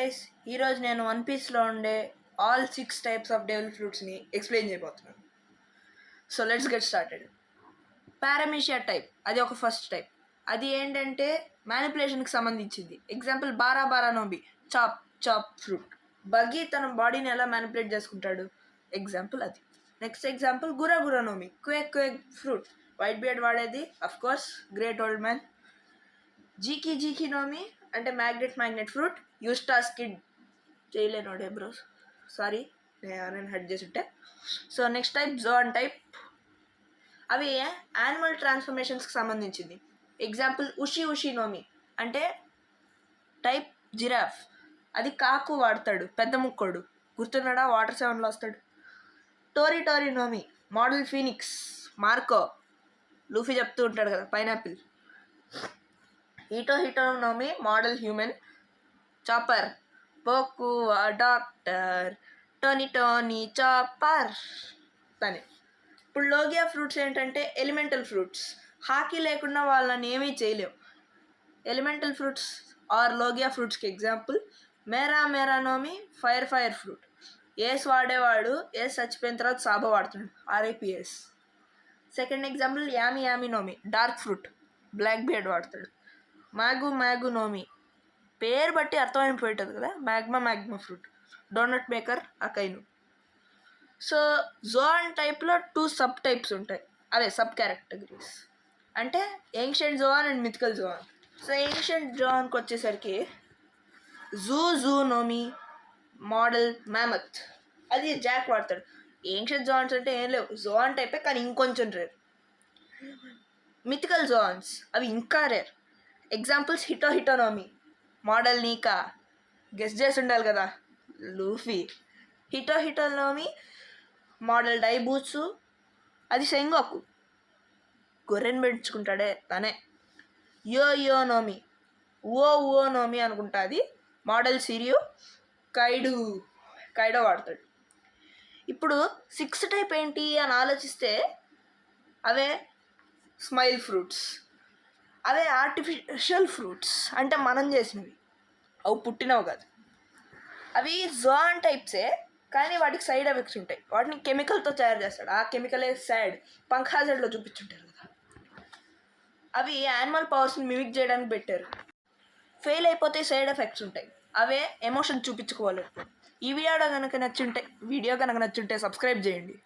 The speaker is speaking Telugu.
గైస్, ఈరోజు నేను వన్ పీస్లో ఉండే ఆల్ 6 టైప్స్ ఆఫ్ డెవిల్ ఫ్రూట్స్ని ఎక్స్ప్లెయిన్ చేయబోతున్నాను. So let's get started. Paramecia type, అది ఒక ఫస్ట్ టైప్. అది ఏంటంటే మ్యానిపులేషన్కి సంబంధించింది. ఎగ్జాంపుల్ బారానోబి, చాప్ చాప్ ఫ్రూట్. బగ్గీ తన బాడీని ఎలా మ్యానిపులేట్ చేసుకుంటాడు, ఎగ్జాంపుల్ అది. నెక్స్ట్ ఎగ్జాంపుల్ గురానోమి, క్వేక్ ఫ్రూట్. వైట్ బియర్డ్ వాడేది of course great old man. జీకీ అంటే మ్యాగ్నెట్ ఫ్రూట్. యూస్టాస్ కిడ్ చేయలేనోడే బ్రోస్, సారీ నేను హెడ్ చేసి ఉంటే. So next type Zoan type. అవి యానిమల్ ట్రాన్స్ఫర్మేషన్స్కి సంబంధించింది. ఎగ్జాంపుల్ ఉషినోమి అంటే టైప్ జిరాఫ్. అది కాకు వాడతాడు, పెద్ద ముక్కోడు. గుర్తున్నాడా, వాటర్ 7లో వస్తాడు. టోరినోమి మోడల్ ఫీనిక్స్. మార్కో, లూఫీ చెప్తూ ఉంటాడు కదా, పైనాపిల్. హిటోనోమి మోడల్ హ్యూమన్. చాపర్, పోకు డాక్టర్, టోనీ చాపర్ తనే. ఇప్పుడు లోగియా ఫ్రూట్స్ ఏంటంటే ఎలిమెంటల్ ఫ్రూట్స్. హాకీ లేకుండా వాళ్ళని ఏమీ చేయలేం. ఎలిమెంటల్ ఫ్రూట్స్ ఆర్ లోగియా ఫ్రూట్స్కి ఎగ్జాంపుల్ మేరానోమి ఫైర్ ఫ్రూట్. ఏస్ వాడేవాడు ఏస్ చచ్చిపోయిన తర్వాత సాబా వాడుతున్నాడు, ఆర్ఐపిఎస్. సెకండ్ ఎగ్జాంపుల్ యామినోమి డార్క్ ఫ్రూట్, బ్లాక్ బియర్డ్ వాడతాడు. మ్యాగునోమి పేరు బట్టి అర్థమైపోయింటుంది కదా, magma fruit. Donut maker Akainu. So zone టైప్లో 2 సబ్ టైప్స్ ఉంటాయి, అదే సబ్ కేటగిరీస్. అంటే ancient Zoan and mythical Zoan. So ancient జోన్కి వచ్చేసరికి జూనోమి మోడల్ మ్యామత్. అది జాక్ వాడతాడు. ఏన్షియంట్ జోన్స్ అంటే ఏం లేవు, జోన్ టైపే కానీ ఇంకొంచెం రేర్. మిథికల్ జోన్స్ అవి ఇంకా రేర్. ఎగ్జాంపుల్స్ హిటోనోమి మోడల్ నీకా, గెస్ చేసి ఉండాలి కదా, లూఫీ. హిటోనోమి మోడల్ డైబూట్సు, అది సెంగోకు, గొర్రెని పెంచుకుంటాడే తనే. యోనోమి ఓనోమి అనుకుంటా, అది మోడల్ సిరియు, కైడో వాడతాడు. ఇప్పుడు 6 టైప్ ఏంటి అని ఆలోచిస్తే అవే స్మైల్ ఫ్రూట్స్. అవే ఆర్టిఫిషియల్ ఫ్రూట్స్, అంటే మనం చేసినవి, అవి పుట్టినవి కాదు. అవి జోన్ టైప్సే కానీ వాటికి సైడ్ ఎఫెక్ట్స్ ఉంటాయి. వాటిని కెమికల్తో తయారు చేస్తాడు, ఆ కెమికలే సాడ్ పంఖాజెడ్లో చూపించుంటారు కదా. అవి యానిమల్ పవర్స్ని మిమిక్ చేయడానికి పెట్టారు. ఫెయిల్ అయిపోతే సైడ్ ఎఫెక్ట్స్ ఉంటాయి, అవే ఎమోషన్ చూపించుకోవాలి. ఈ వీడియో కనుక నచ్చుంటే సబ్స్క్రైబ్ చేయండి.